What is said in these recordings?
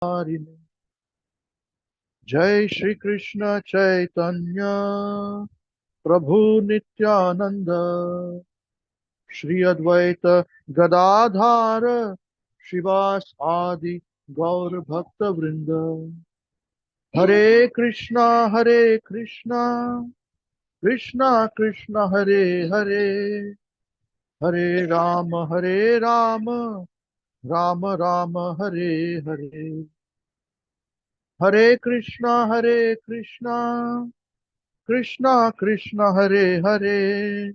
Harini. Jai Shri Krishna Chaitanya Prabhu Nityananda Shri Advaita Gadadhara Shivas Adi Gaur Bhakta Vrinda. Hare Krishna, Krishna Krishna, Hare Hare, Hare Rama, Rama Rama, Hare Hare. Hare Krishna, Krishna Krishna, Hare Hare,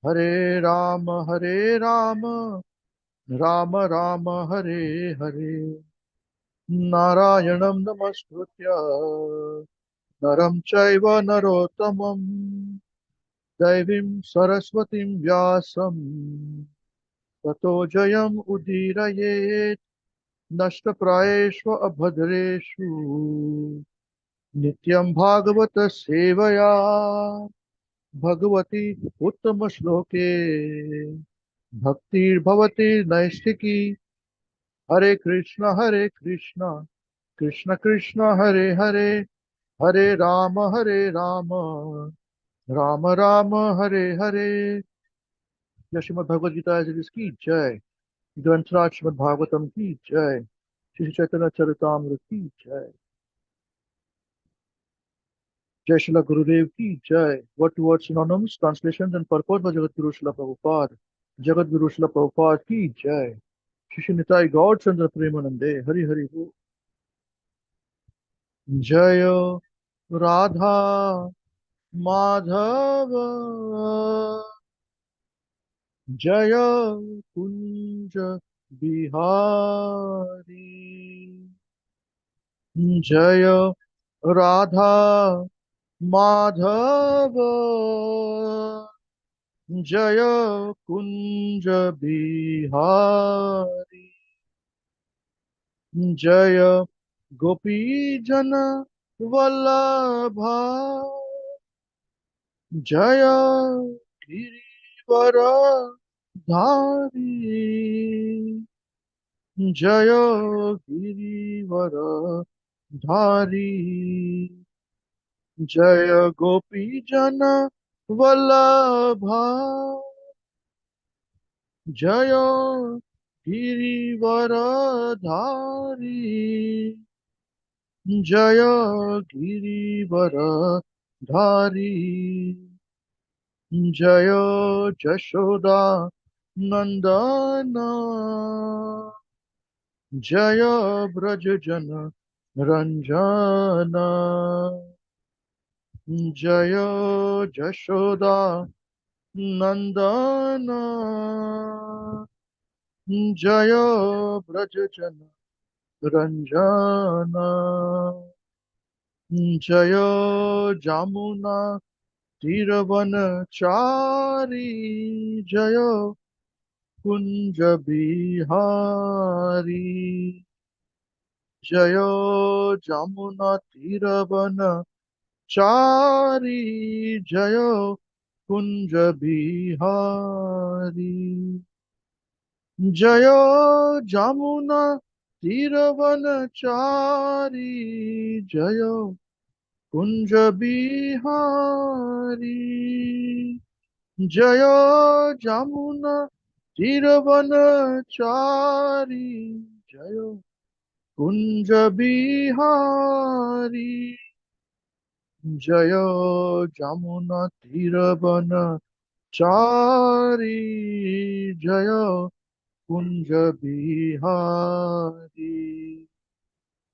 Hare Rama, Rama Rama, Hare Hare. Narayanam Namaskritya Naram Chaiva Narottamam Devim Saraswatim Vyasam Tato Jayam Udirayet Nashtaprayeshva Abhadreshu Nityam Bhagavata Sevaya Bhagavati Uttama Shloke Bhaktir Bhavati Naistiki Hare Krishna Krishna Krishna Hare Hare Hare Rama Rama Rama Hare Hare या श्रीमद् भगवद गीता है जिसकी जय ग्रंथराज श्रीमद् भागवतम की जय श्री चैतन्य चरितामृत की जय जय श्रीला गुरुदेव की जय word to word synonyms translations and purport by Jagat Guru Srila Prabhupada जगत गुरु श्रीला प्रभुपाद की जय श्री श्री निताई गौर चंद्र प्रेमानंदे हरि हरि बोल जय राधा माधव जय कुंज बिहारी जय राधा माधव जय कुंज बिहारी जय गोपी जन वल्लभा जय गिरिवर धारी जय गिरिवर धारी जय गोपी जन वल्लभा जय गिरिवर धारी जय गिरिवर धारी जय जशोदा नंदन जय ब्रज जन रंजन जय जशोदा नंदन जय ब्रज जन रंजन जय जामुना तीरवनचारी जय कुंज बिहारी जय जामुना तीरवनचारी जय कुंज बिहारी जय जामुना तीरवनचारी जय कुंज बिहारी जय जामुना तीरवनचारी जय कुंज बिहारी जय जामुना तीरवनचारी जय कुंज बिहारी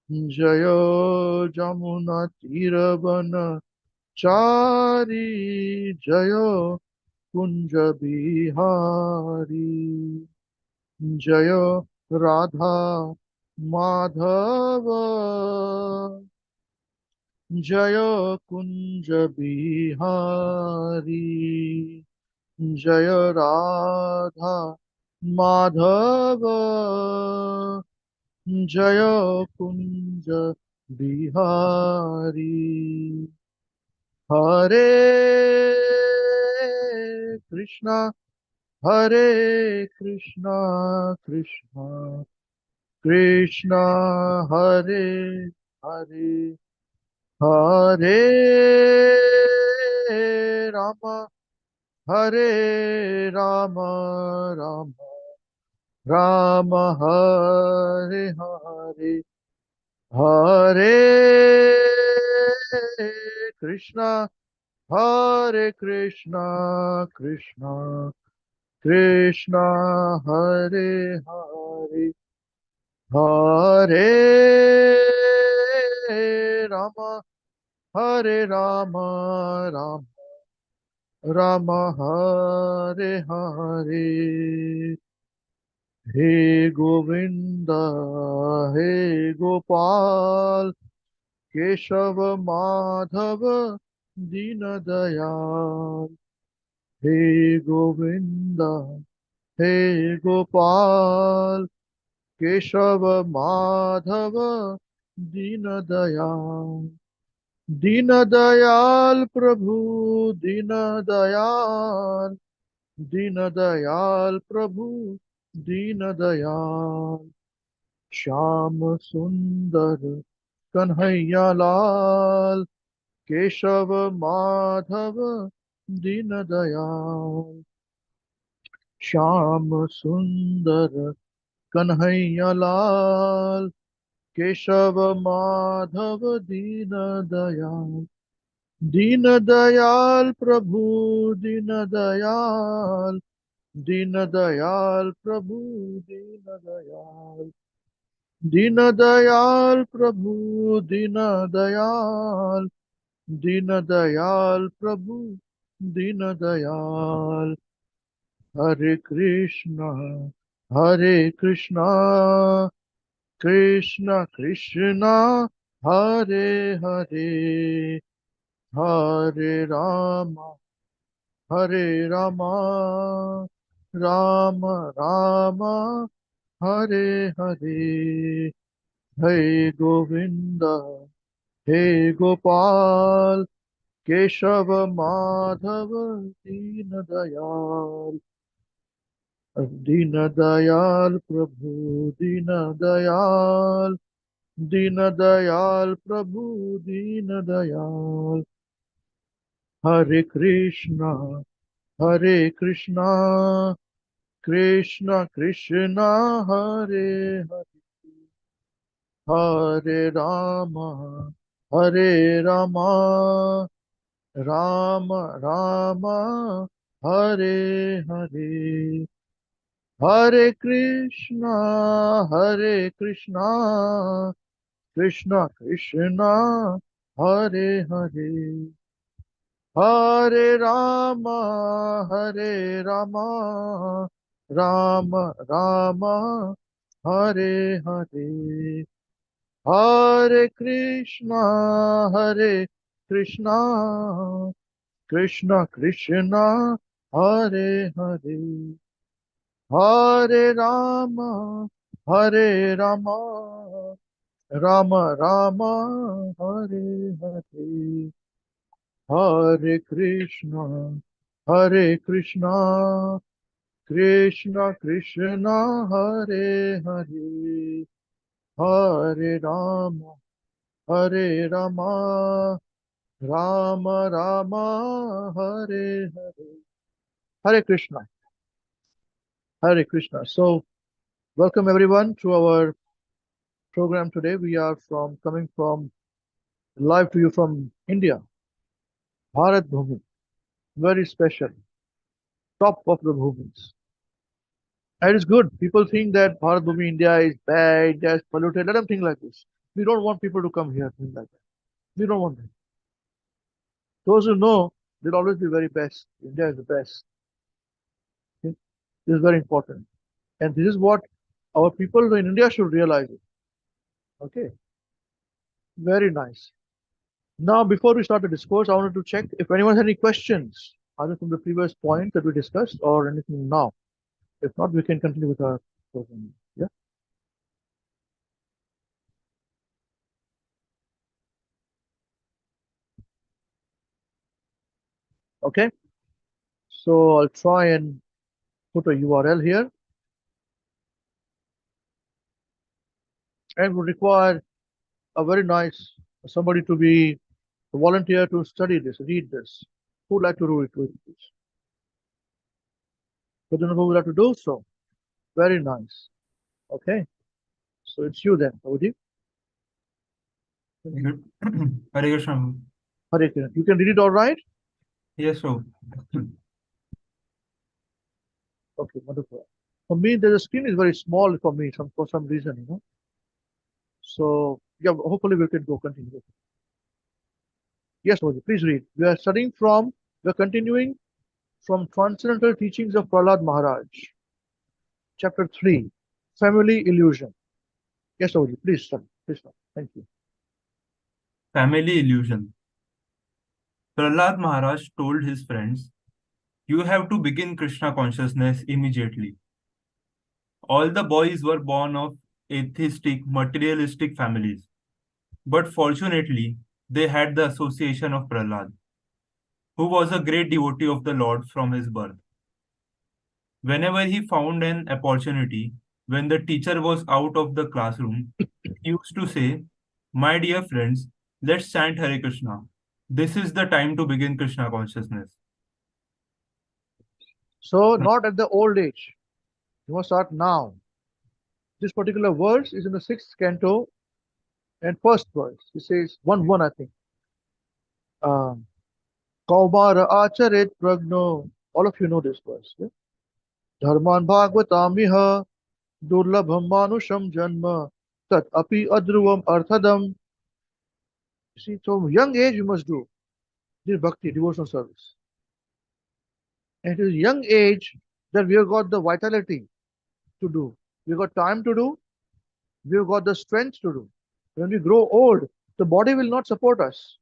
जय जमुना तीरवनचारी जय कुंज बिहारी जय राधा माधव जय कुंज बिहारी जय राधा माधव जय कुंज बिहारी हरे कृष्णा हरे Krishna Krishna Krishna Hare Hare Hare Rama Hare Rama Rama Rama Hare Hare Hare Krishna Hare Krishna Krishna Krishna Hare Hare Hare Rama Hare Rama Rama Rama Hare Hare He Govinda He Gopal Keshava Madhava Dina Dayal He Govinda He Gopal Keshava Madhava Dina Dayal Dina Dayal Prabhu Dina Dayal Dina Dayal Prabhu Dina Dayal Shyam Sundar Kanhaiya Lal Keshav Madhav Dina Dayal Shyam Sundar Kanhaiya Lal Keshav Madhav Dina Dayal Dina Dayal Prabhu Dina Dayal Dina Dayal Prabhu Dina Dayal Dina Dayal Prabhu Dina Dayal Dina Dayal Prabhu Dina Dayal Hare Krishna Hare Krishna Krishna Krishna Hare Hare Hare Rama Hare Rama Rama Rama Hare Hare Hey Govinda Hey Gopal Keshava Madhava Dina Dayal Dina Dayal Prabhu Dina Dayal Dina Dayal Prabhu Dina Dayal Hare Krishna Hare Krishna Krishna Krishna Hare Hare Hare Rama Hare Rama Rama Rama Hare Hare Hare Krishna Krishna Krishna Hare Hare Hare Rama Hare Rama Rama Rama Hare Hare Hare Krishna Krishna Krishna Hare Hare Hare Rama Hare Rama Rama Rama Hare Hare Hare Krishna Krishna Krishna Hare Hare Hare Hare Rama Rama Rama Hare Hare Hare Krishna. So welcome everyone to our program today. We are coming from live to you from India, Bharat Bhumi, very special, top of the Bhumis. And it's good. People think that Bharat Bhumi, India is bad, India is polluted. Let them think like this. We don't want people to come here think like that. We don't want them. Those who know, they'll always be very best. India is the best. Okay? This is very important. And this is what our people in India should realize it. Okay, very nice. Now, before we start the discourse, I wanted to check if anyone has any questions, either from the previous point that we discussed or anything now. If not, we can continue with our program. Yeah. Okay. So I'll try and put a URL here. and would require a very nice somebody to be a volunteer to study this, read this. Who would like to do it with this? But then who would like to do so? Very nice. Okay. So it's you then, Avadi. Good. Hare Krishna. Hare Krishna. You can read it all right? Yes, so. Okay, wonderful. For me, the screen is very small for me for some reason. So yeah, hopefully we can go continue. Yes, Avadi, please read. We are continuing from Transcendental Teachings of Prahlad Maharaj, Chapter 3, Family Illusion. Yes, Avadi, please start. Please start. Thank you. Family illusion. Prahlad Maharaj told his friends, "You have to begin Krishna consciousness immediately." All the boys were born of atheistic, materialistic families, but fortunately, they had the association of Prahlad, who was a great devotee of the Lord from his birth. Whenever he found an opportunity, when the teacher was out of the classroom, he used to say, "My dear friends, let's chant Hare Krishna. This is the time to begin Krishna consciousness." So, not at the old age. You must start now. This particular verse is in the sixth canto and first verse. It says 1 1, I think. Um, Kaumara acharet pragno. All of you know this verse. Yeah? Dharman bhagvatamiha durlabham manusham janma tat api adruvam arthadam. You see, from young age you must do this bhakti, devotional service. And it is young age that we have got the vitality to do. We have got time to do. We have got the strength to do. When we grow old, the body will not support us.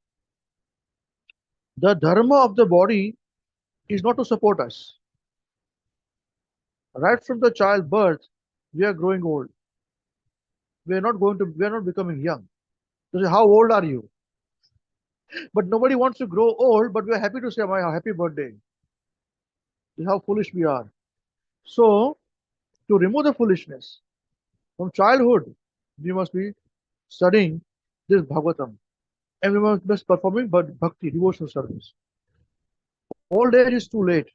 The dharma of the body is not to support us. Right from the childbirth, we are growing old. We are not becoming young. So say, how old are you? But nobody wants to grow old, but we are happy to say, my happy birthday. This is how foolish we are. So, to remove the foolishness from childhood, we must be studying this Bhagavatam. And we must be performing bhakti, devotional service. Old age is too late,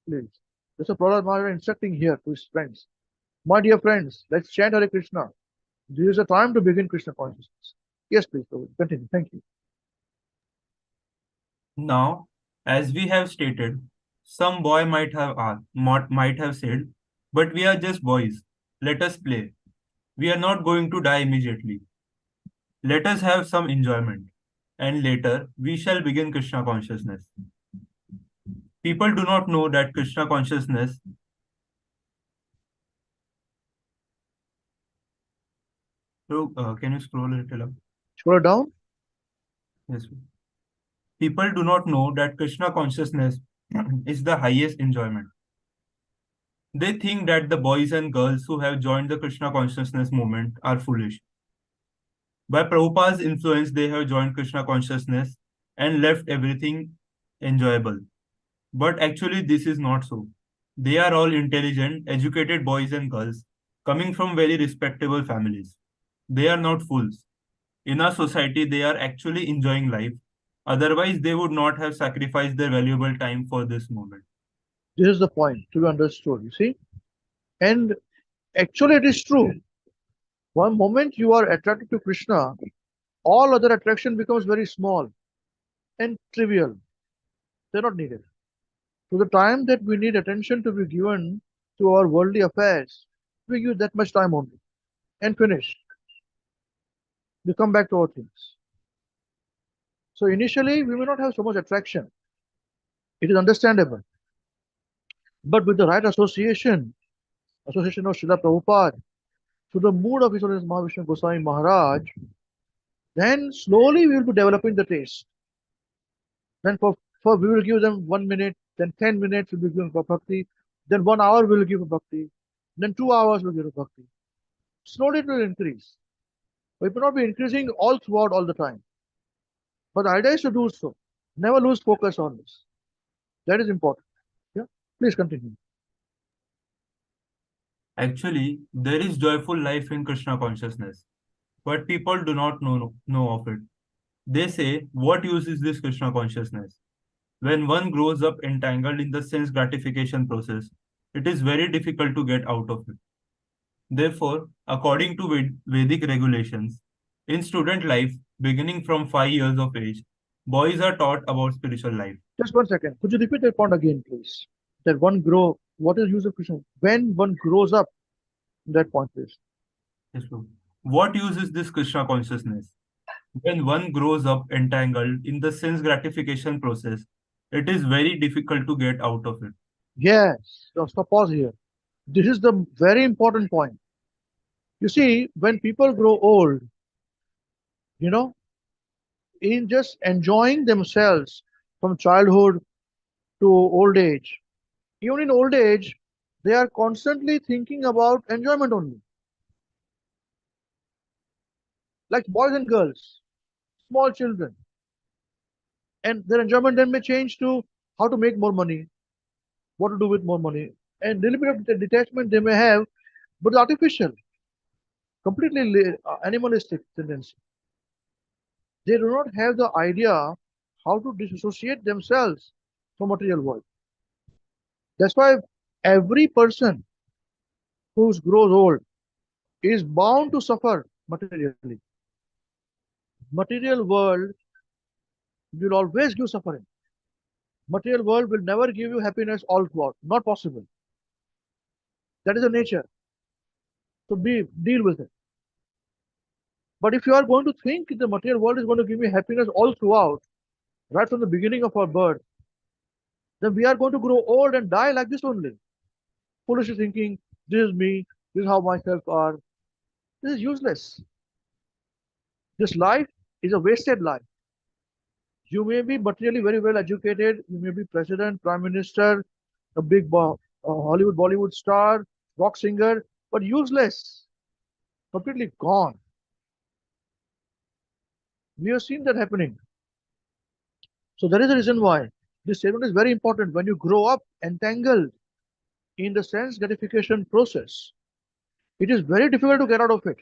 please. That's a Prahlad Maharaj instructing here to his friends. My dear friends, let's chant Hare Krishna. This is the time to begin Krishna consciousness. Yes, please, Prabhu. Continue. Thank you. Now, as we have stated, some boy might have said, "But we are just boys. Let us play. We are not going to die immediately. Let us have some enjoyment, and later we shall begin Krishna consciousness." People do not know that Krishna consciousness. So, can you scroll a little up? Scroll down. Yes. People do not know that Krishna consciousness is the highest enjoyment. They think that the boys and girls who have joined the Krishna consciousness movement are foolish. By Prabhupada's influence, they have joined Krishna consciousness and left everything enjoyable. But actually, this is not so. They are all intelligent, educated boys and girls coming from very respectable families. They are not fools. In our society, they are actually enjoying life. Otherwise, they would not have sacrificed their valuable time for this moment. This is the point to be understood, you see. And actually, it is true. One moment you are attracted to Krishna, all other attraction becomes very small and trivial. They're not needed. To the time that we need attention to be given to our worldly affairs, we give that much time only and finish. We come back to our things. So initially, we may not have so much attraction. It is understandable. But with the right association of Srila Prabhupada, to the mood of His Holiness Mahavishnu Goswami Maharaj, then slowly we will be developing the taste. Then for we will give them 1 minute, then 10 minutes will be given for bhakti, then 1 hour we will give for bhakti, then 2 hours we will give for bhakti. Slowly it will increase. But it will not be increasing all throughout all the time. But the idea is to do so. Never lose focus on this. That is important. Yeah. Please continue. Actually, there is joyful life in Krishna consciousness, but people do not know of it. They say, what use is this Krishna consciousness? When one grows up entangled in the sense gratification process, it is very difficult to get out of it. Therefore, according to Vedic regulations, in student life, beginning from 5 years of age, boys are taught about spiritual life. Just 1 second. Could you repeat that point again, please? That one grow. What is use of Krishna? When one grows up, that point, please. Yes, Lord. What use is this Krishna consciousness? When one grows up entangled in the sense gratification process, it is very difficult to get out of it. Yes. Now stop. Pause here. This is the very important point. You see, when people grow old, you know, in just enjoying themselves from childhood to old age, even in old age, they are constantly thinking about enjoyment only. Like boys and girls, small children. And their enjoyment then may change to how to make more money, what to do with more money, and little bit of detachment they may have, but artificial, completely animalistic tendency. They do not have the idea how to disassociate themselves from material world. That's why every person who grows old is bound to suffer materially. Material world will always give suffering. Material world will never give you happiness all throughout. Not possible. That is the nature. So deal with it. But if you are going to think the material world is going to give me happiness all throughout, right from the beginning of our birth, then we are going to grow old and die like this only. Foolishly thinking, this is me, this is how myself are. This is useless. This life is a wasted life. You may be materially very well educated, you may be president, prime minister, a big Hollywood, Bollywood star, rock singer, but useless, completely gone. We have seen that happening. So that is the reason why this statement is very important. When you grow up entangled in the sense gratification process, it is very difficult to get out of it.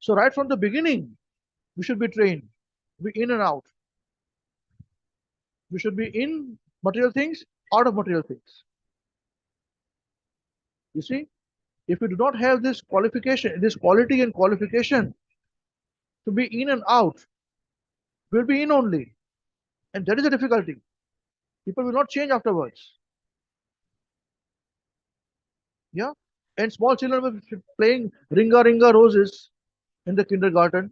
So right from the beginning, we should be trained, be in and out. We should be in material things, out of material things. You see, if we do not have this qualification, this quality and qualification to be in and out, we'll be in only. And that is the difficulty. People will not change afterwards. Yeah. And small children will be playing ringa ringa roses in the kindergarten.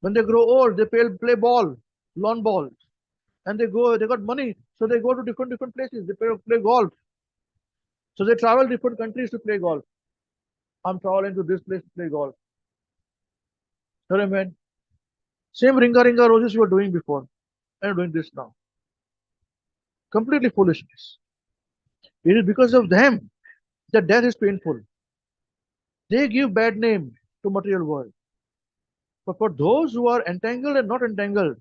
When they grow old, they play ball, lawn ball. And they got money, so they go to different places. They play golf. So they travel different countries to play golf. I'm traveling to this place to play golf. You know what I mean? Same ringa ringa roses you were doing before. And doing this now. Completely foolishness. It is because of them that death is painful. They give bad name to material world. But for those who are entangled and not entangled,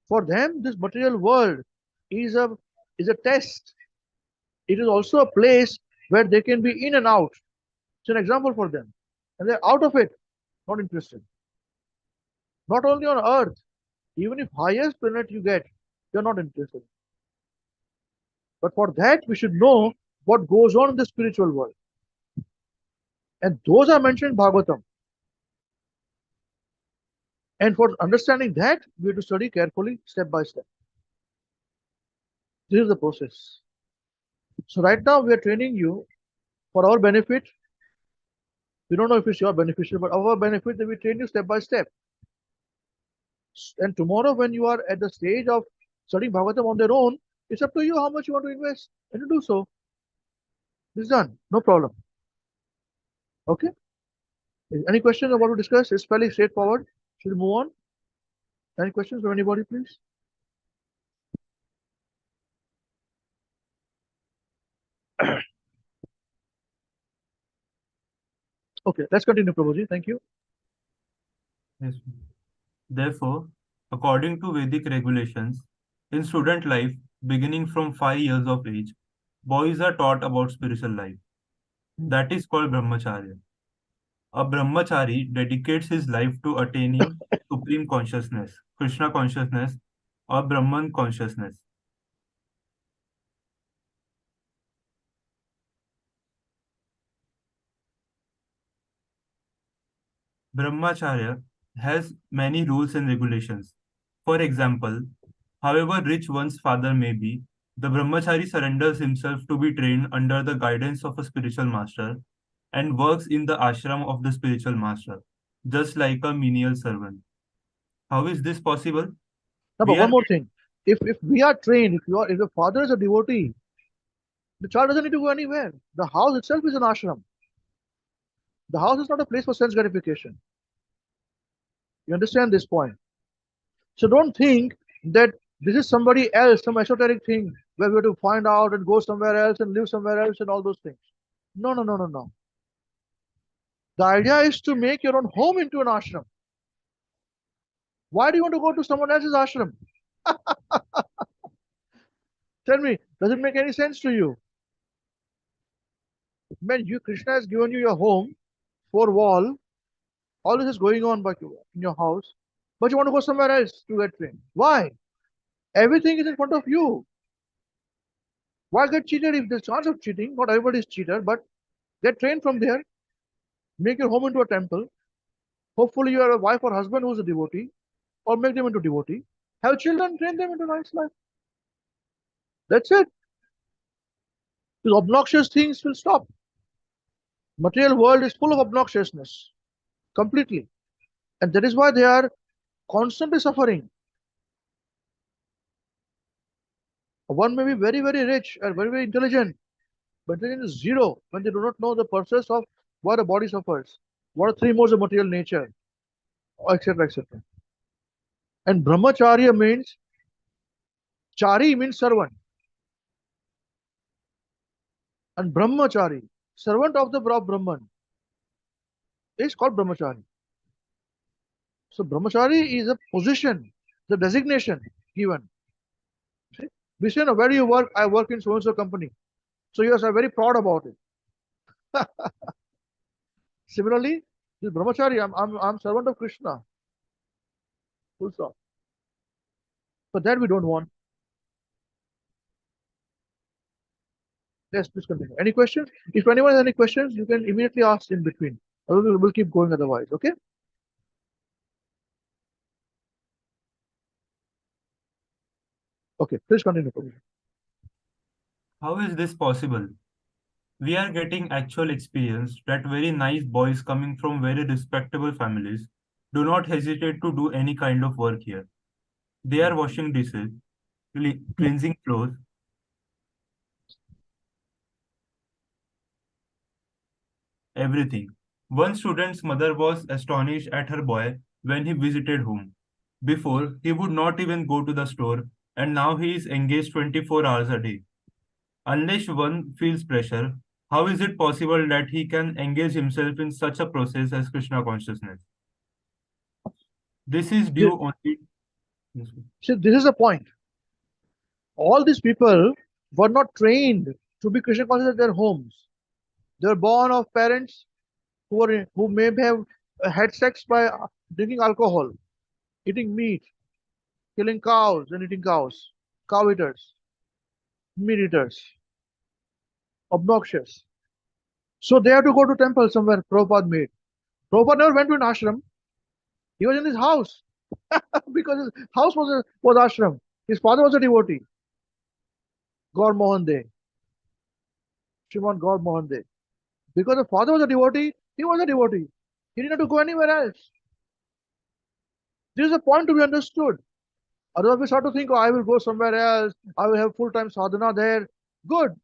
for them this material world is a is a test. It is also a place where they can be in and out. It's an example for them. And they're out of it, not interested. Not only on earth, even if highest planet you get, you're not interested. But for that, we should know what goes on in the spiritual world. And those are mentioned in Bhagavatam. And for understanding that, we have to study carefully, step by step. This is the process. So right now, we are training you for our benefit. We don't know if it's your beneficial, but our benefit that we train you step by step. And tomorrow, when you are at the stage of studying Bhagavatam on their own, it's up to you how much you want to invest and to do so. It's done, no problem. Okay? Any questions about to discuss? It's fairly straightforward. Should we move on? Any questions from anybody, please? Okay, let's continue, Prabhuji. Thank you. Yes. Therefore, according to Vedic regulations, in student life, beginning from 5 years of age, boys are taught about spiritual life. That is called brahmacharya. A brahmachari dedicates his life to attaining supreme consciousness, Krishna consciousness, or Brahman consciousness. Brahmacharya has many rules and regulations. For example, however rich one's father may be, the brahmachari surrenders himself to be trained under the guidance of a spiritual master and works in the ashram of the spiritual master, just like a menial servant. How is this possible? Now, but We one are more thing. If we are trained, if the father is a devotee, the child doesn't need to go anywhere. The house itself is an ashram. The house is not a place for sense gratification. You understand this point? So don't think that this is somebody else, some esoteric thing where we have to find out and go somewhere else and live somewhere else and all those things. No, no, no, no, no. The idea is to make your own home into an ashram. Why do you want to go to someone else's ashram? Tell me, does it make any sense to you? Man, you Krishna has given you your home, four wall, all this is going on back in your house, but you want to go somewhere else to get trained. Why? Everything is in front of you. Why get cheated if there's chance of cheating? Not everybody is cheater, but get trained from there. Make your home into a temple. Hopefully, you are a wife or husband who's a devotee, or make them into devotee. Have children, train them into nice life. That's it. These obnoxious things will stop. Material world is full of obnoxiousness, completely, and that is why they are constantly suffering. One may be very, very rich and very, very intelligent, but intelligence is zero when they do not know the process of why the body suffers, what are three modes of material nature, etc., etc. And brahmacharya means chari means servant, and brahmachari, servant of the Brahman, is called brahmachari. So brahmachari is a position, the designation given. See? We say, no, where do you work? I work in so and so company. So you are very proud about it. Similarly, this brahmachari, I'm servant of Krishna. Full stop. But that we don't want. Yes, please continue. Any questions? If anyone has any questions, you can immediately ask in between. We'll keep going otherwise. Okay? Okay, please continue. how is this possible? We are getting actual experience that very nice boys coming from very respectable families do not hesitate to do any kind of work here. They are washing dishes, cleansing floors, everything. One student's mother was astonished at her boy when he visited home. Before, he would not even go to the store, and now he is engaged 24 hours a day. Unless one feels pressure, how is it possible that he can engage himself in such a process as Krishna consciousness? This is See, due only. see, this is the point. All these people were not trained to be Krishna conscious at their homes. They were born of parents who may have had sex by drinking alcohol, eating meat, killing cows and eating cows, cow eaters, meat eaters, obnoxious. So they have to go to temple somewhere Prabhupada made. Prabhupada never went to an ashram. He was in his house because his house was ashram. His father was a devotee, Gaur Mohan De, Shriman Gaur Mohan De. Because the father was a devotee, he was a devotee. He didn't have to go anywhere else. This is a point to be understood. Otherwise, we start to think, oh, I will go somewhere else. I will have full-time sadhana there. Good.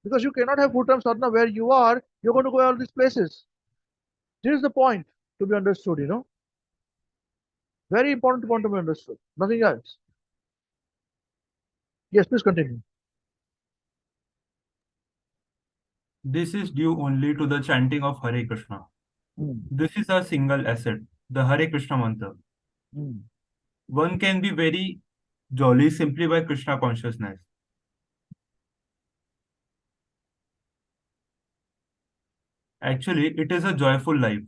Because you cannot have full-time sadhana where you are. You're going to go all these places. This is the point to be understood. Very important point to be understood. Nothing else. Yes, please continue. This is due only to the chanting of Hare Krishna. Mm, This is a single asset, the Hare Krishna mantra. mm. One can be very jolly simply by Krishna consciousness. Actually, it is a joyful life,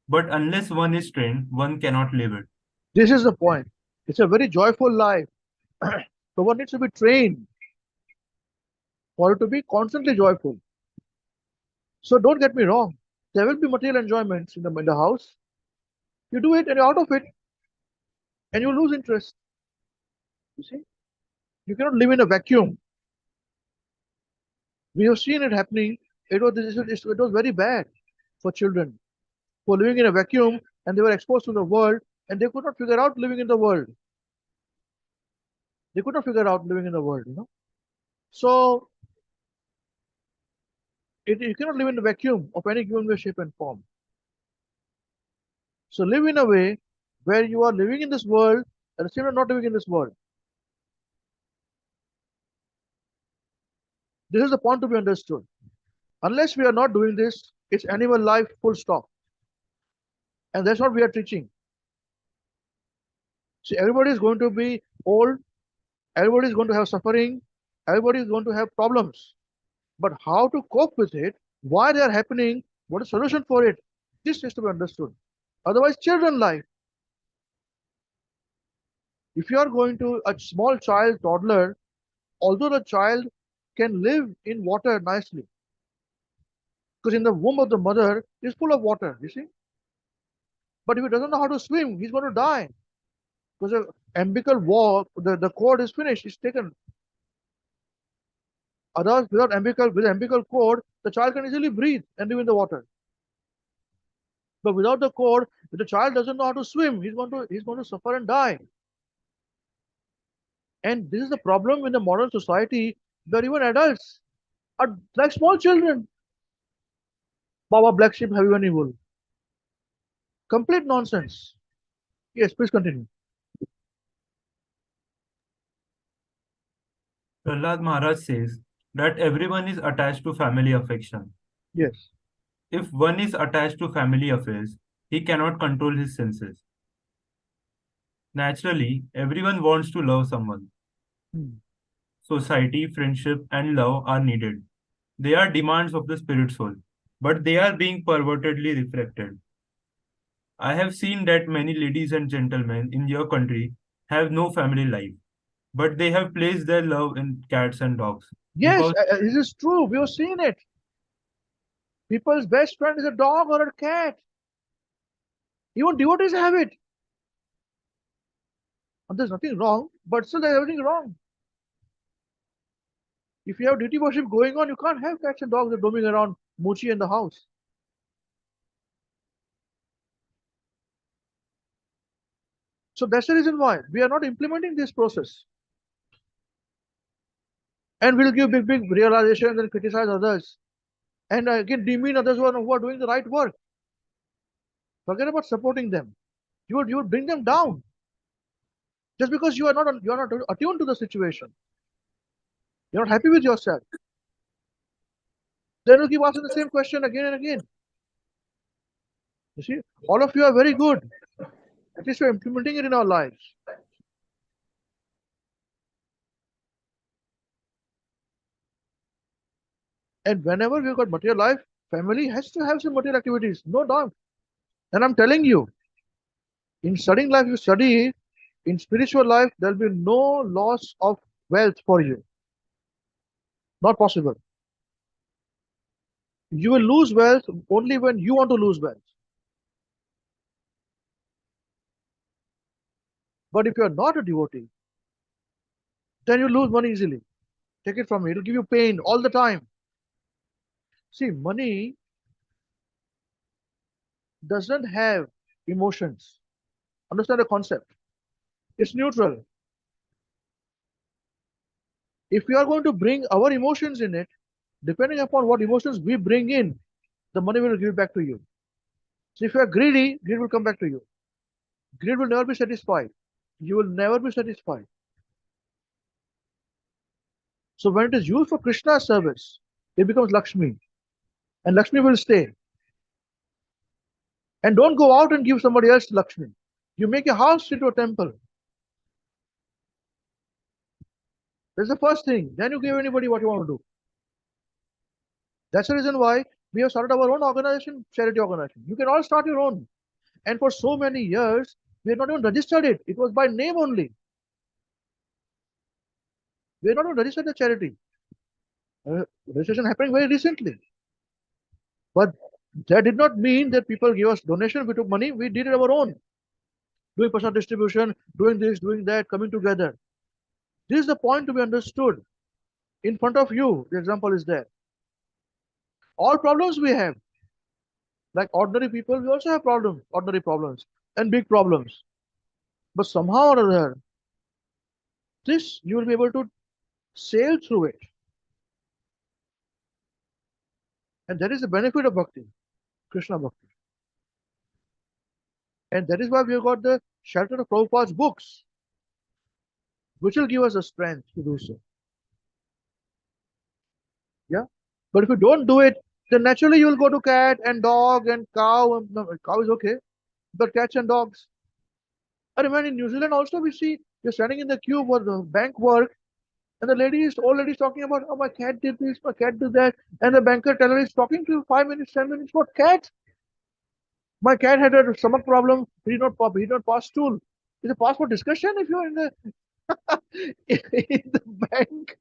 but unless one is trained, one cannot live it. This is the point. It's a very joyful life. So one needs to be trained for it to be constantly joyful. So don't get me wrong. There will be material enjoyments in the house. You do it and you're out of it and you lose interest. You see? You cannot live in a vacuum. We have seen it happening. It was very bad for children who were living in a vacuum and they were exposed to the world and they could not figure out living in the world. They could not figure out living in the world. So you cannot live in the vacuum of any given way, shape, and form. So live in a way where you are living in this world at the same time not living in this world. This is the point to be understood. Unless we are not doing this, it's animal life full stop. And that's what we are teaching. See, everybody is going to be old, everybody is going to have suffering, everybody is going to have problems. But how to cope with it, why they are happening, what is the solution for it, this needs to be understood. Otherwise, children life. If you are going to a small child, toddler, although the child can live in water nicely, because in the womb of the mother is full of water, you see. But if he doesn't know how to swim, he's going to die because the umbilical wall, the cord is finished, it's taken. Otherwise, with umbilical cord, the child can easily breathe and live in the water. But without the cord, if the child doesn't know how to swim, he's going to suffer and die. And this is the problem in the modern society where even adults are like small children. Baba, black sheep, heavy and evil. Complete nonsense. Yes, please continue. Prahlad Maharaj says that everyone is attached to family affection. Yes. If one is attached to family affairs, he cannot control his senses. Naturally, everyone wants to love someone. Hmm. Society, friendship, and love are needed. They are demands of the spirit soul, but they are being pervertedly reflected. I have seen that many ladies and gentlemen in your country have no family life, but they have placed their love in cats and dogs Yes, because this is true. We have seen it. People's best friend is a dog or a cat. Even devotees have it. And there's nothing wrong, but still there's everything wrong. If you have deity worship going on, you can't have cats and dogs that roaming around Mochi in the house. So that's the reason why we are not implementing this process. And we'll give big realizations and criticize others. And again, demean others who are doing the right work. Forget about supporting them. You would bring them down just because you are not attuned to the situation. You're not happy with yourself. Then you keep asking the same question again and again. You see, all of you are very good. At least we're implementing it in our lives. And whenever we've got material life, family has to have some material activities, no doubt. And I'm telling you, in studying life, you study, in spiritual life, there'll be no loss of wealth for you. Not possible. You will lose wealth only when you want to lose wealth. But if you're not a devotee, then you lose money easily. Take it from me. It'll give you pain all the time. See, money doesn't have emotions. Understand the concept. It's neutral. If we are going to bring our emotions in it, depending upon what emotions we bring in, the money will give back to you. So if you are greedy, greed will come back to you. Greed will never be satisfied. You will never be satisfied. So when it is used for Krishna's service, it becomes Lakshmi. And Lakshmi will stay. And don't go out and give somebody else Lakshmi. You make a house into a temple. That's the first thing. Then you give anybody what you want to do. That's the reason why We have started our own organization, charity organization. You can all start your own. And for so many years, we have not even registered it. It was by name only. We have not even registered the charity. Registration happened very recently. But that did not mean that people give us donation, we took money, we did it our own. Doing personal distribution, doing this, doing that, coming together. This is the point to be understood. In front of you, the example is there. All problems we have, like ordinary people, we also have problems, ordinary problems, and big problems. But somehow or other, this you will be able to sail through it. And that is the benefit of bhakti, Krishna bhakti. And that is why we have got the shelter of Prabhupada's books, which will give us the strength to do so. Yeah. But if you don't do it, then naturally you will go to cat and dog and cow. No, cow is okay, but cats and dogs. I remember in New Zealand also we see you're standing in the queue for the bank work, and the old lady is talking about, oh, my cat did this, my cat did that, and the banker teller is talking to you 5 minutes, 10 minutes about cat. My cat had a stomach problem. He did not pop. He did not pass stool. Is it pass for discussion if you are in the in the bank?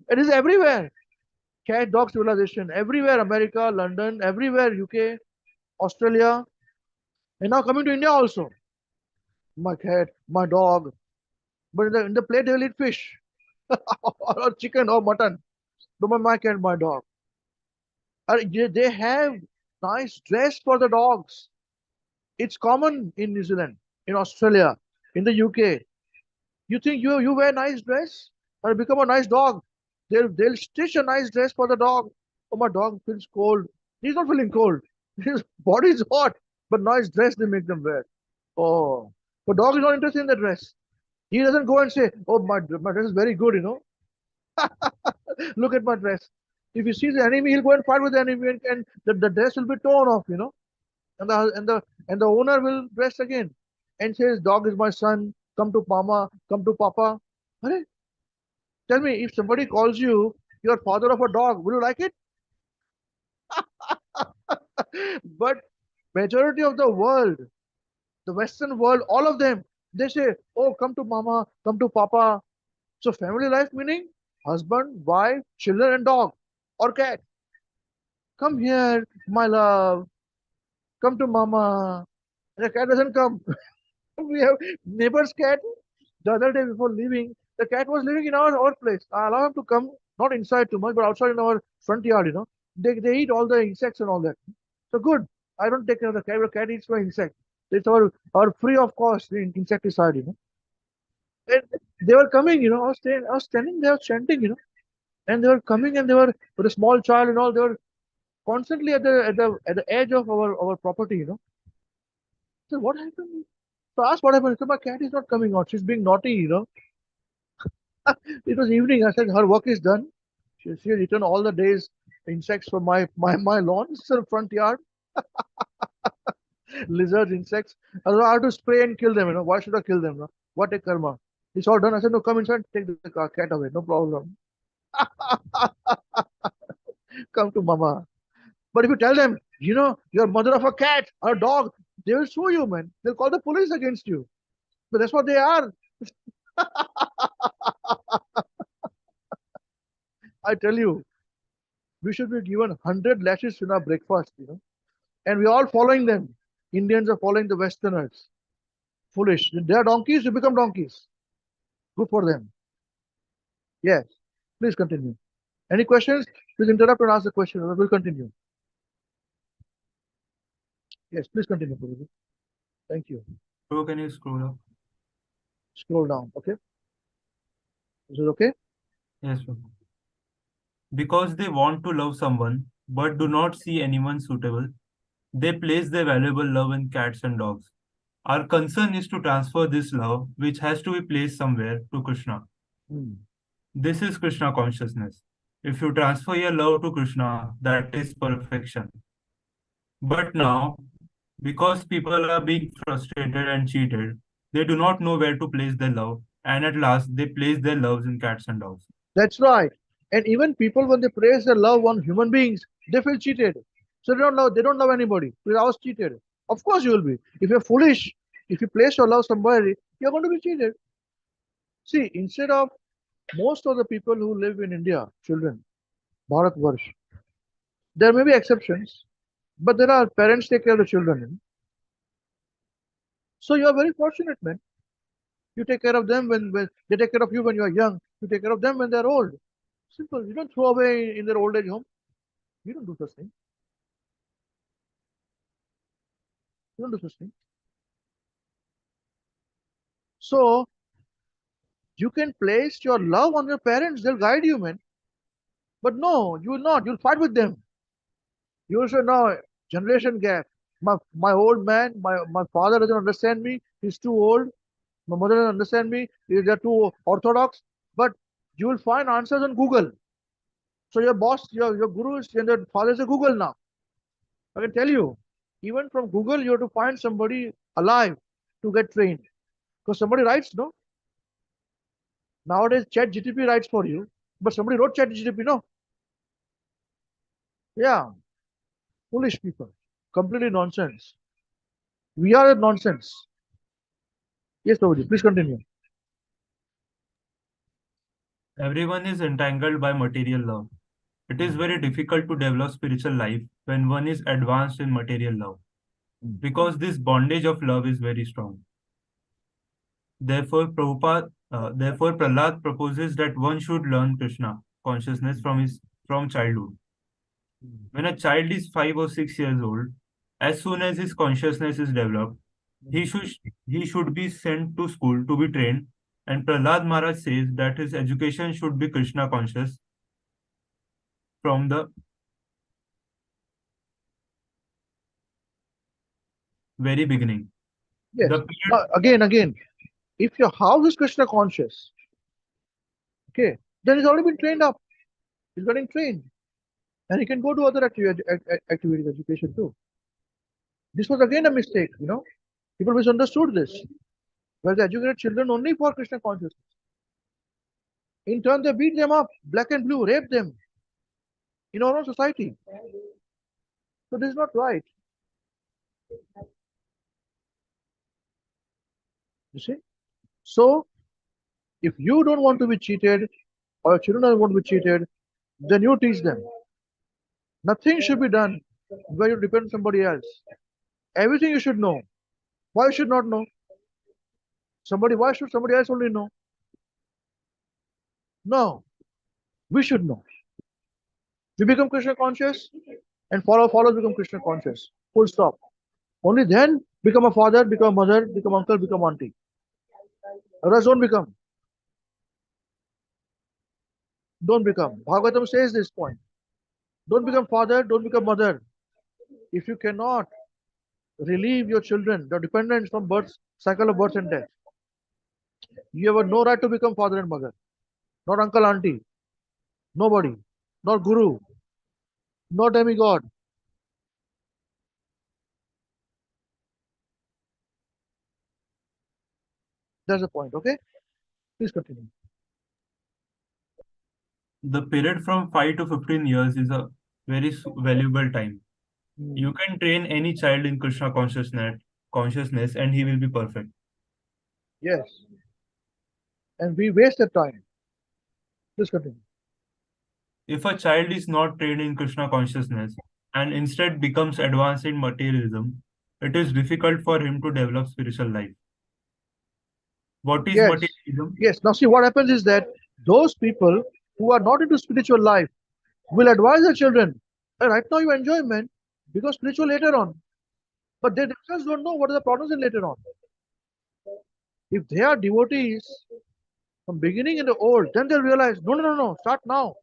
It is everywhere. Cat dog civilization everywhere. America, London, everywhere. UK, Australia, and now coming to India also. My cat, my dog. But in the plate they will eat fish or chicken or mutton. But my cat, my dog. They have nice dress for the dogs. It's common in New Zealand, in Australia, in the UK. You think you wear nice dress or become a nice dog? They'll stitch a nice dress for the dog. Oh, my dog feels cold. He's not feeling cold. His body is hot, but nice dress they make them wear. Oh, but dog is not interested in the dress. He doesn't go and say, "Oh, my dress is very good," you know. Look at my dress. If he sees the enemy, he'll go and fight with the enemy, and the dress will be torn off, you know. And the owner will dress again and says, "Dog is my son. Come to mama. Come to papa." Hare, tell me, if somebody calls you your father of a dog, will you like it? But majority of the world, the Western world, all of them, they say, "Oh, come to mama, come to papa." So family life meaning husband, wife, children, and dog or cat. Come here, my love. Come to mama. And the cat doesn't come. We have neighbor's cat. The other day before leaving, the cat was living in our place. I allow him to come, not inside too much, but outside in our front yard, you know. They eat all the insects and all that. So good. I don't take care of the cat. The cat eats my insect. It's our free of cost insecticide, you know. And they were coming, you know. I was standing there chanting, you know. And they were coming and they were with a small child and all, they were constantly at the edge of our property, you know. So what happened? So I asked what happened. So my cat is not coming out. She's being naughty, you know. It was evening. I said her work is done. She has eaten all the day's insects from my lawns, front yard, lizards, insects. I have to spray and kill them. You know, why should I kill them? No? What a karma. It's all done. I said, no, come inside, take the cat away. No problem. Come to mama. But if you tell them, you know, you're mother of a cat or a dog, they will sue you, man. They'll call the police against you. But that's what they are. I tell you, we should be given 100 lashes in our breakfast, you know. And we're all following them. Indians are following the Westerners. Foolish. They are donkeys, you become donkeys. Good for them. Yes. Please continue. Any questions? Please interrupt and ask the question. We'll continue. Yes, please continue, Prabhuji. Thank you. Bro, can you scroll up? Scroll down. Okay. Is it okay? Yes, bro. Because they want to love someone but do not see anyone suitable, they place their valuable love in cats and dogs. Our concern is to transfer this love, which has to be placed somewhere, to Krishna. Hmm. This is Krishna consciousness. If you transfer your love to Krishna, that is perfection. But now, because people are being frustrated and cheated, they do not know where to place their love, and at last they place their loves in cats and dogs. That's right. And even people, when they praise their love on human beings, they feel cheated. So they don't love anybody. Because I was cheated. Of course you will be. If you're foolish, if you place your love somebody, you're going to be cheated. See, instead of most of the people who live in India, children, Bharat Varsh, there may be exceptions, but there are parents take care of the children. So you are very fortunate, man. You take care of them when they take care of you when you are young. You take care of them when they are old. Simple. You don't throw away in their old age home. You don't do such thing. You don't do such thing. So you can place your love on your parents. They'll guide you, man. But no, you will not. You'll fight with them. You will say, no, generation gap. My old man, my father doesn't understand me. He's too old. My mother doesn't understand me. They're too orthodox. But you will find answers on Google. So your boss, your guru is and your father is a Google now. I can tell you. Even from Google, you have to find somebody alive to get trained. Because somebody writes, no? Nowadays, Chat GTP writes for you. But somebody wrote Chat GTP, no? Yeah, foolish people. Completely nonsense. We are nonsense. Yes, Prabhuji, please continue. Everyone is entangled by material love. It is very difficult to develop spiritual life when one is advanced in material love, because this bondage of love is very strong. Therefore, Prahlad proposes that one should learn Krishna consciousness from childhood. When a child is 5 or 6 years old, as soon as his consciousness is developed, he should he should be sent to school to be trained. And Prahlad Maharaj says that his education should be Krishna conscious from the very beginning. Yes. The period Now, again, if your house is Krishna conscious, okay, then he's already been trained up. He's getting trained. And he can go to other activities, education too. This was again a mistake, you know. People misunderstood this. Where they educated children only for Krishna consciousness. In turn, they beat them up, black and blue, rape them in our own society. So this is not right. You see? So if you don't want to be cheated or your children don't want to be cheated, then you teach them. Nothing should be done where you depend on somebody else. Everything you should know. Why you should not know? Why should somebody else only know? No, we should know. We become Krishna conscious and followers become Krishna conscious. Full stop. Only then become a father, become a mother, become uncle, become auntie. Otherwise don't become. Don't become. Bhagavatam says this point. Don't become father, don't become mother. If you cannot relieve your children, the dependence from birth, cycle of birth and death, you have no right to become father and mother. Not uncle, auntie, nobody, not guru, not demigod. That's the point, okay? Please continue. the period from 5 to 15 years is a very valuable time. Hmm. You can train any child in Krishna consciousness and he will be perfect. Yes, and we waste the time. Please continue. If a child is not trained in Krishna consciousness and instead becomes advanced in materialism, it is difficult for him to develop spiritual life. What is Yes, materialism? yes. Now see what happens is that those people who are not into spiritual life will advise their children. "Hey, right now you enjoy, man, because spiritual later on. But they themselves don't know what are the problems in later on. If they are devotees from beginning in the old, then they'll realize, no, start now.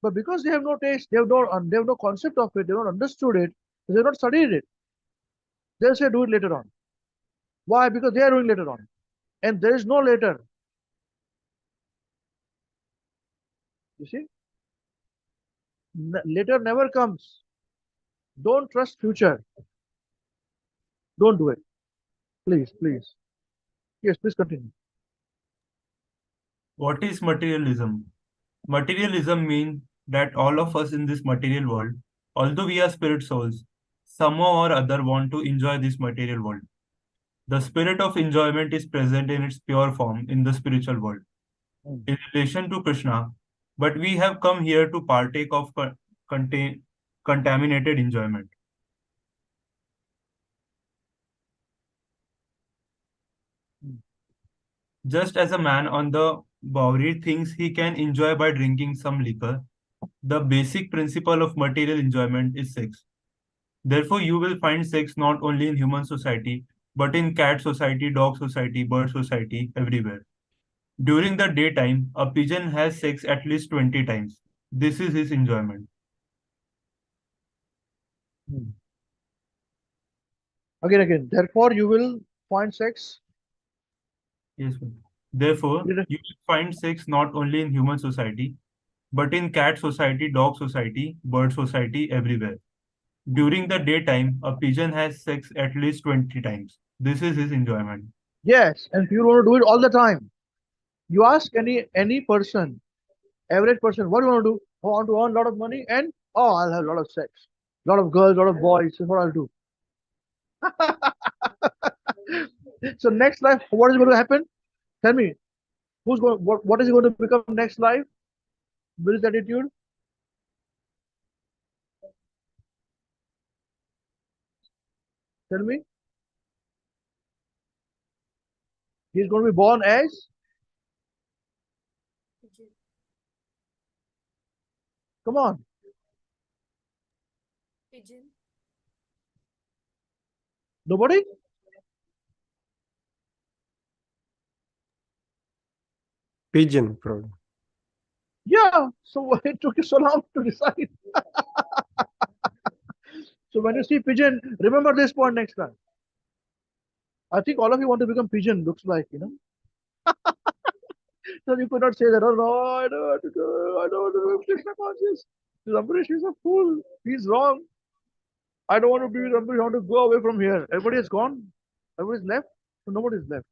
But because they have no taste, they have no concept of it, they have not understood it, they have not studied it, they'll say do it later on. Why? Because they are doing later on. And there is no later. You see? Later never comes. Don't trust future. Don't do it. Please, please. Yes, please continue. What is materialism? Materialism means that all of us in this material world, although we are spirit souls, somehow or other want to enjoy this material world. The spirit of enjoyment is present in its pure form in the spiritual world, Hmm. in relation to Krishna, but we have come here to partake of contain, contaminated enjoyment. Hmm. Just as a man on the Bowery thinks he can enjoy by drinking some liquor, the basic principle of material enjoyment is sex. Therefore, you will find sex not only in human society, but in cat society, dog society, bird society, everywhere. During the daytime, a pigeon has sex at least 20 times. This is his enjoyment. Hmm. Again. Therefore, you will find sex. Yes, ma'am. Therefore, Did it- you will find sex not only in human society, but in cat society, dog society, bird society, everywhere. During the daytime, a pigeon has sex at least 20 times. This is his enjoyment. Yes, and people want to do it all the time. You ask any person, average person, what do you want to do? Oh, I want to earn a lot of money and oh, I'll have a lot of sex, a lot of girls, a lot of boys. That's what I'll do. So next life, what is going to happen? Tell me, who's going? What is going to become next life? With this attitude, tell me, he's going to be born as. Come on, nobody. Pigeon, probably. Yeah. So it took you so long to decide. So when you see pigeon, remember this point next time. I think all of you want to become pigeon. Looks like. So you could not say that. Oh no, I don't want to do. I don't want to be Krishna conscious. This Ambrish is a fool. He's wrong. I don't want to be with Ambrish. I want to go away from here. Everybody is gone. Everybody's left. So nobody's left.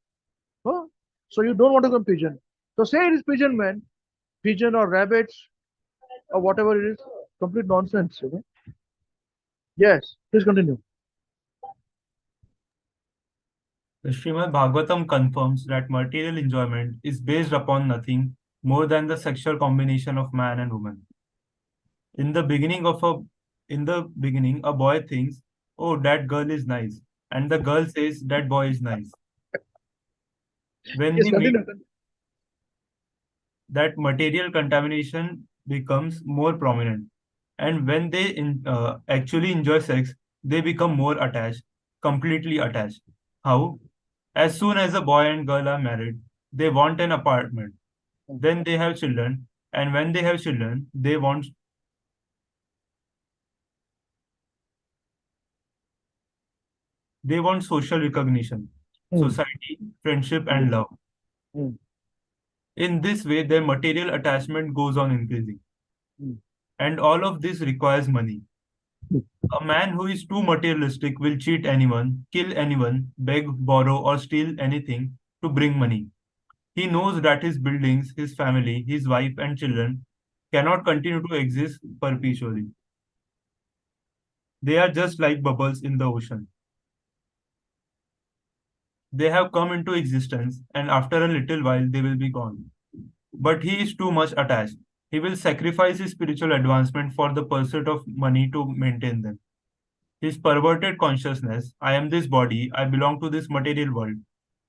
Huh? So you don't want to become pigeon. So say it is pigeon man, pigeon or rabbits or whatever it is. Complete nonsense. Okay? Yes. Please continue. The Srimad Bhagavatam confirms that material enjoyment is based upon nothing more than the sexual combination of man and woman. In the beginning of a in the beginning, a boy thinks, "Oh, that girl is nice," and the girl says, "That boy is nice." When Yes, he meets, continue. that material contamination becomes more prominent, and when they actually enjoy sex, they become more attached, completely attached. How? As soon as a boy and girl are married, they want an apartment. Then they have children, and when they have children, they want social recognition, Mm, society, friendship, and love. mm, In this way, their material attachment goes on increasing. mm, And all of this requires money. mm, A man who is too materialistic will cheat anyone, kill anyone, beg, borrow, or steal anything to bring money. He knows that his buildings, his family, his wife, and children cannot continue to exist perpetually. They are just like bubbles in the ocean. They have come into existence, and after a little while they will be gone. But he is too much attached. He will sacrifice his spiritual advancement for the pursuit of money to maintain them. His perverted consciousness, I am this body, I belong to this material world,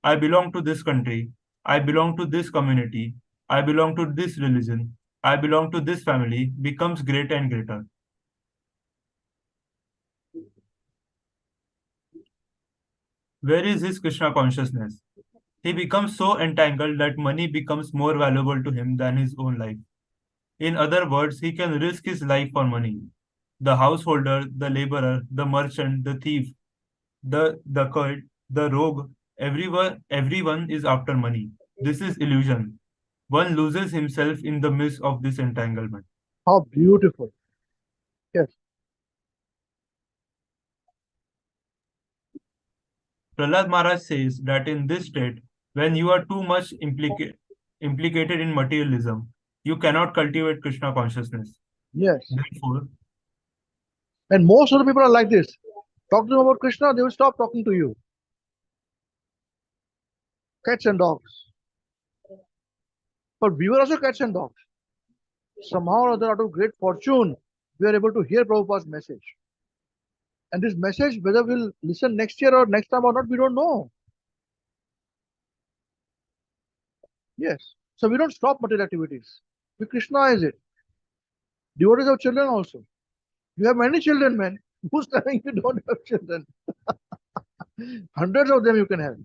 I belong to this country, I belong to this community, I belong to this religion, I belong to this family, becomes greater and greater. Where is his Krishna consciousness? He becomes so entangled that money becomes more valuable to him than his own life. In other words, he can risk his life for money. The householder, the laborer, the merchant, the thief, the cult, the rogue, everyone is after money. This is illusion. One loses himself in the midst of this entanglement. how beautiful. Yes. Prahlad Maharaj says that in this state, when you are too much implicated, implicated in materialism, you cannot cultivate Krishna consciousness. Yes. Therefore, And most of the people are like this. Talk to them about Krishna, they will stop talking to you. Cats and dogs. But we were also cats and dogs. Somehow or other, out of great fortune, we are able to hear Prabhupada's message. And this message, whether we'll listen next year or next time or not, we don't know. Yes. So we don't stop material activities. We Krishnaize it. Devotees have children also. You have many children, man. Who's telling you don't have children? Hundreds of them you can have.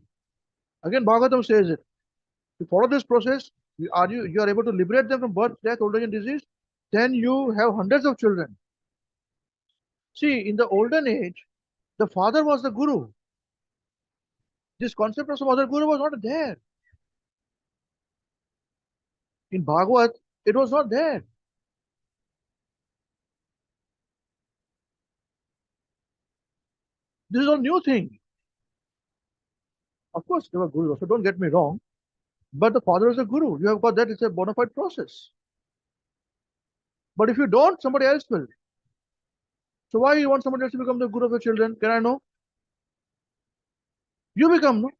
Again, Bhagavatam says it. To follow this process, you are able to liberate them from birth, death, old age, and disease. Then you have hundreds of children. See, in the olden age, the father was the guru. This concept of some other guru was not there. In Bhagavad, it was not there. This is a new thing. Of course, there were gurus also, don't get me wrong. But the father is a guru. You have got that, it's a bona fide process. But if you don't, somebody else will. So why you want somebody else to become the guru of your children? Can I know? You become, no?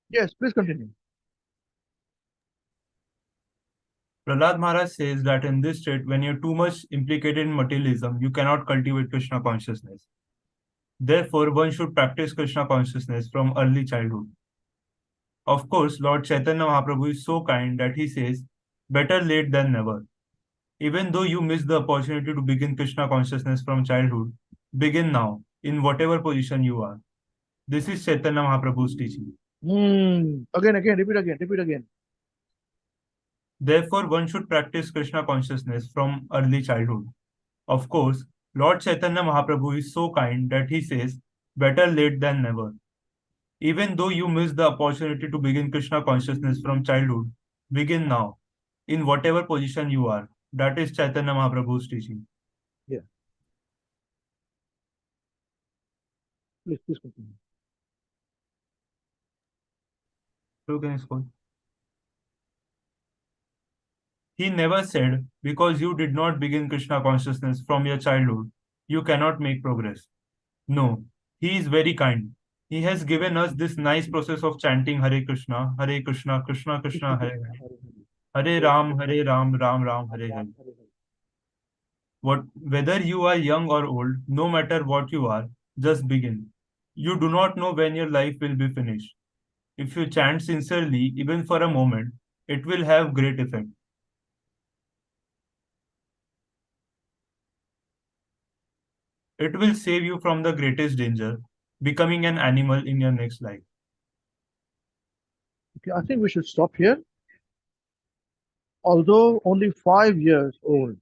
Yes, please continue. Prahlad Maharaj says that in this state, when you're too much implicated in materialism, you cannot cultivate Krishna consciousness. Therefore, one should practice Krishna consciousness from early childhood. Of course, Lord Chaitanya Mahaprabhu is so kind that he says, better late than never. Even though you miss the opportunity to begin Krishna consciousness from childhood, begin now, in whatever position you are. This is Chaitanya Mahaprabhu's teaching. Again, repeat again. Therefore, one should practice Krishna consciousness from early childhood. Of course, Lord Chaitanya Mahaprabhu is so kind that he says, better late than never. Even though you miss the opportunity to begin Krishna consciousness from childhood, begin now, in whatever position you are. That is Chaitanya Mahaprabhu's teaching. Yeah. Please continue. So can I scroll? He never said, because you did not begin Krishna consciousness from your childhood, you cannot make progress. No, he is very kind. He has given us this nice process of chanting Hare Krishna, Krishna Krishna, Hare Hare. Hare Ram, Ram Ram, Hare Hare. Whether you are young or old, no matter what you are, just begin. You do not know when your life will be finished. If you chant sincerely, even for a moment, it will have great effect. It will save you from the greatest danger, becoming an animal in your next life. Okay, I think we should stop here. Although only 5 years old,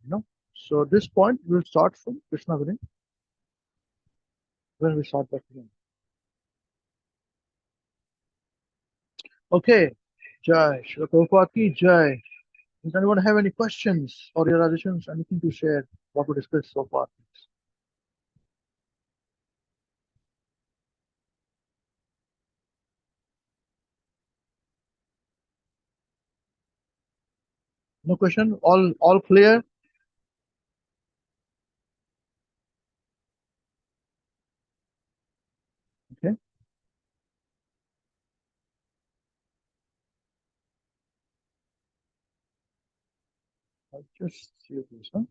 So this point we'll start from Krishna Virin when we start back again. Okay. Jai. Shri Prabhupada ki Jai. Does anyone have any questions or realizations, anything to share what we discussed so far? No question? All clear? Okay. I'll just see this, huh?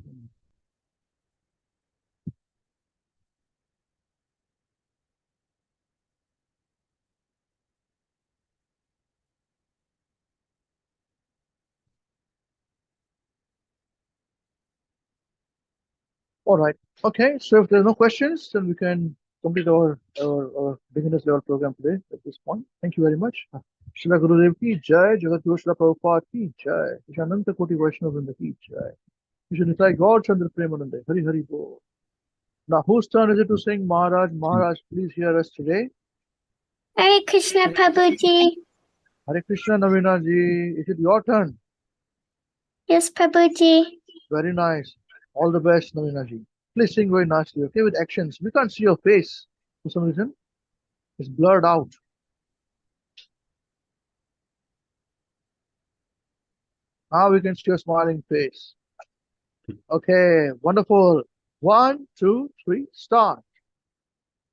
All right. Okay. So if there are no questions, then we can complete our beginners level program today at this point. Thank you very much. Shila Gurudev ki Jai, Jagat Guru Shila Prabhupada ki Jai, Ishananta Koti Vaishnava Vrinda ki Jai. You should recite God Chandra Premanande, Hari Hari Bol. Now, whose turn is it to sing Maharaj? Maharaj, please hear us today. Hare Krishna Prabhuji. Hare Krishna Navina ji. Is it your turn? Yes, Prabhuji. Very nice. All the best, Navina ji. Please sing very nicely, okay, with actions. We can't see your face for some reason. It's blurred out. Now we can see your smiling face. Okay, wonderful. 1, 2, 3, start.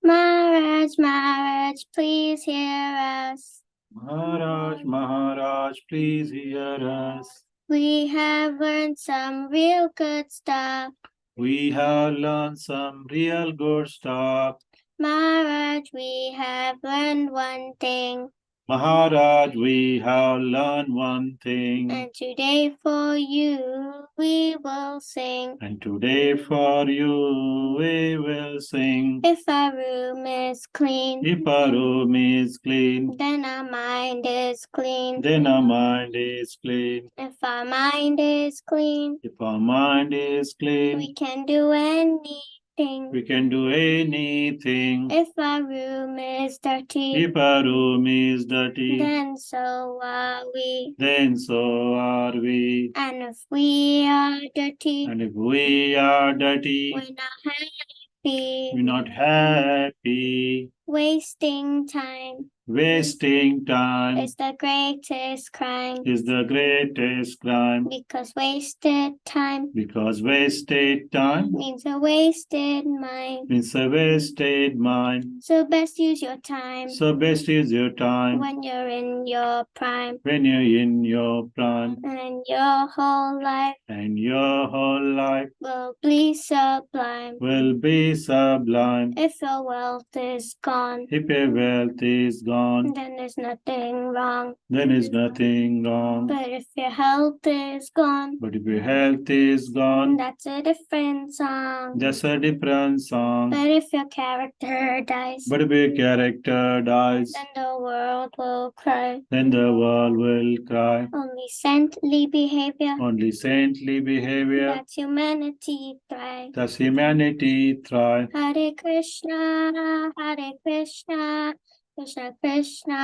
Maharaj, Maharaj, please hear us. Maharaj, Maharaj, please hear us. We have learned some real good stuff. We have learned some real good stuff. Maharaj, we have learned one thing. Maharaj, we have learned one thing. And today for you we will sing. And today for you we will sing. If our room is clean, If our room is clean, then our mind is clean. then our mind is clean. If our mind is clean, If our mind is we clean, can do anything. we can do anything. If our room is dirty, If our room is dirty, then so are we. then so are we. And if we are dirty, And if we are dirty, we're not happy. we're not happy. Wasting time Wasting time is the greatest crime. is the greatest crime, Because wasted time because wasted time means a wasted mind. means a wasted mind. So best use your time So best is your time when you're in your prime. when you're in your prime, And your whole life and your whole life will be sublime. will be sublime. If your wealth is gone, If your wealth is gone, then there's nothing wrong. then is nothing wrong. But if your health is gone, But if your health is gone, that's a different song. that's a different song. But if your character dies, But if your character dies, then the world will cry. then the world will cry. Only saintly behavior, Only saintly behavior, that's humanity thrive. does humanity thrive. Hare Krishna, Hare Krishna, Krishna Krishna,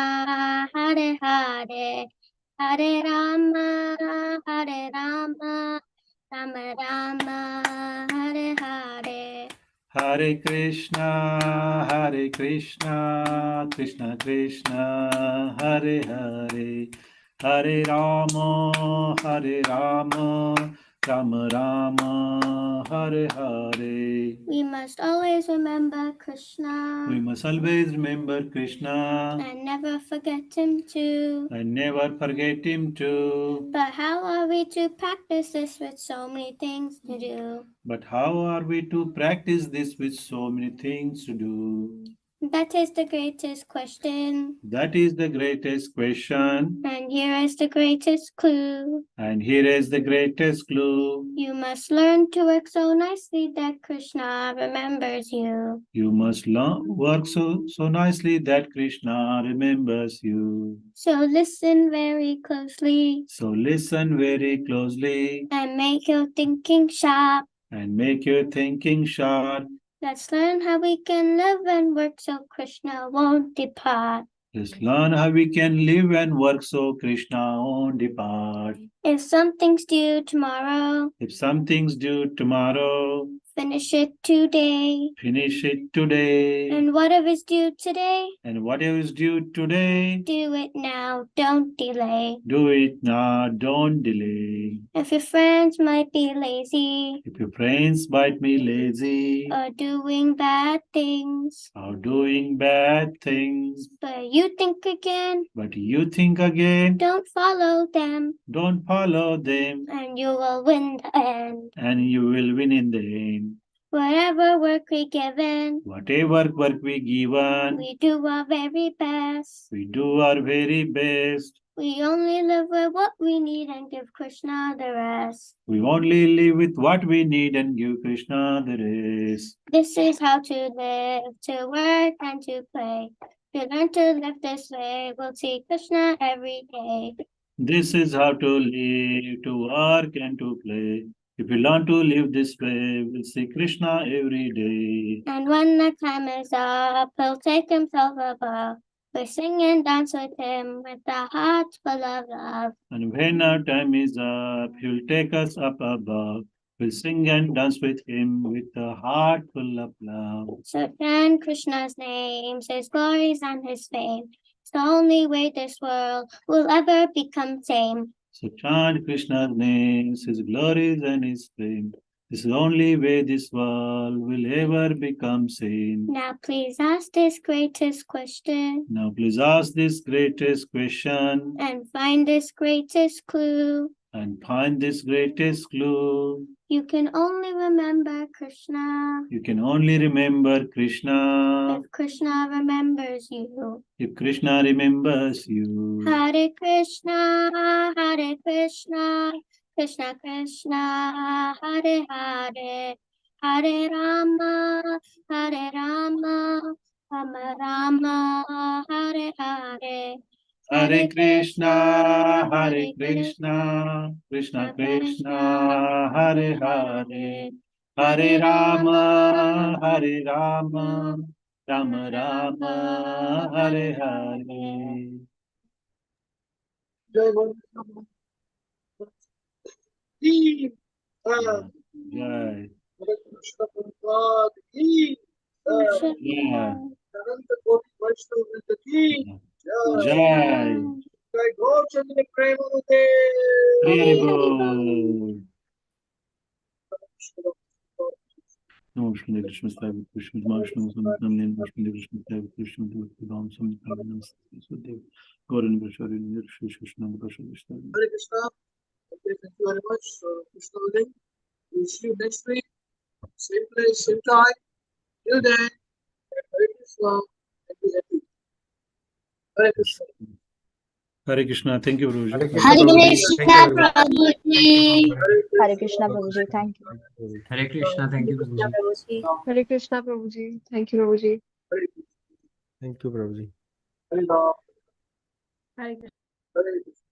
Hare Hare, Hare Rama, Hare Rama, Rama Rama, Hare Hare. Hare Krishna, Hare Krishna, Krishna Krishna, Hare Hare. Hare Rama, Hare Rama, Rama Rama, Hare Hare. We must always remember Krishna We must always remember Krishna and never forget him too. and never forget him too. But how are we to practice this with so many things to do? But how are we to practice this with so many things to do? That is the greatest question. That is the greatest question, And here is the greatest clue. and here is the greatest clue. You must learn to work so nicely that Krishna remembers you. You must work so nicely that Krishna remembers you. So listen very closely So listen very closely and make your thinking sharp. and make your thinking sharp. Let's learn how we can live and work so Krishna won't depart. Let's learn how we can live and work so Krishna won't depart. If something's due tomorrow, If something's due tomorrow, finish it today. finish it today. And whatever's due today, And whatever is due today, do it now, don't delay. do it now, don't delay. If your friends might be lazy If your friends might be lazy or doing bad things, or doing bad things, but you think again, but you think again, don't follow them, don't follow them, and you will win the end. and you will win in the end. Whatever work we given, Whatever work we given, we do our very best. we do our very best. We only live with what we need and give Krishna the rest. We only live with what we need and give Krishna the rest. This is how to live, to work and to play. To learn to live this way, we'll see Krishna every day. This is how to live, to work and to play. If we learn to live this way, we'll see Krishna every day. And when the time is up, he'll take himself above. We sing and dance with him with a heart full of love. And when our time is up, he'll take us up above. We'll sing and dance with him with a heart full of love. So chant Krishna's names, his glories and his fame. It's the only way this world will ever become sane. So chant Krishna's names, his glories and his fame. This is the only way this world will ever become sane. Now please ask this greatest question Now please ask this greatest question and find this greatest clue. and find this greatest clue. You can only remember Krishna You can only remember Krishna if Krishna remembers you. if Krishna remembers you. Hare Krishna, Hare Krishna, Krishna Krishna, Hare Hare, Hare Rama, Hare Rama, Rama Rama, Hare Hare. Hare Krishna, Hare Krishna, Krishna Krishna, Hare Hare, Hare Rama, Hare Rama, Rama Rama, Hare Hare. Jai Bhagwan. Jai. Hare Krishna Prabhupada ki jai. Yeah. Ananta Koti Vaishnava Vrinda ki jai. Jai. Jai Gaur Chandra Premanande. Hare Bol. Namo Vishnu Krishna Stava Krishna Vishnu Samnam Vishnu Krishna Stava Krishna Ram Samnam Sudev Goran Vishwari Shri Krishna Vishnu Hare Krishna. Okay, thank you very much. Krishna Uday. We'll see you next week. Same place, same time. Till then, Hare Krishna and be happy. Hare Krishna. Hare Krishna. Thank you, Guruji. Hare Hare Krishna Krishna Prabhuji. Thank you, Prabhuji. Hare Krishna Prabhuji, thank you. Hare Krishna. Thank you, Prabhuji. Hare Krishna Prabhuji, thank you Prabhuji. Hare Krishna. Thank you, Prabhuji. Hare Ram. Hare Krishna. Hare Krishna.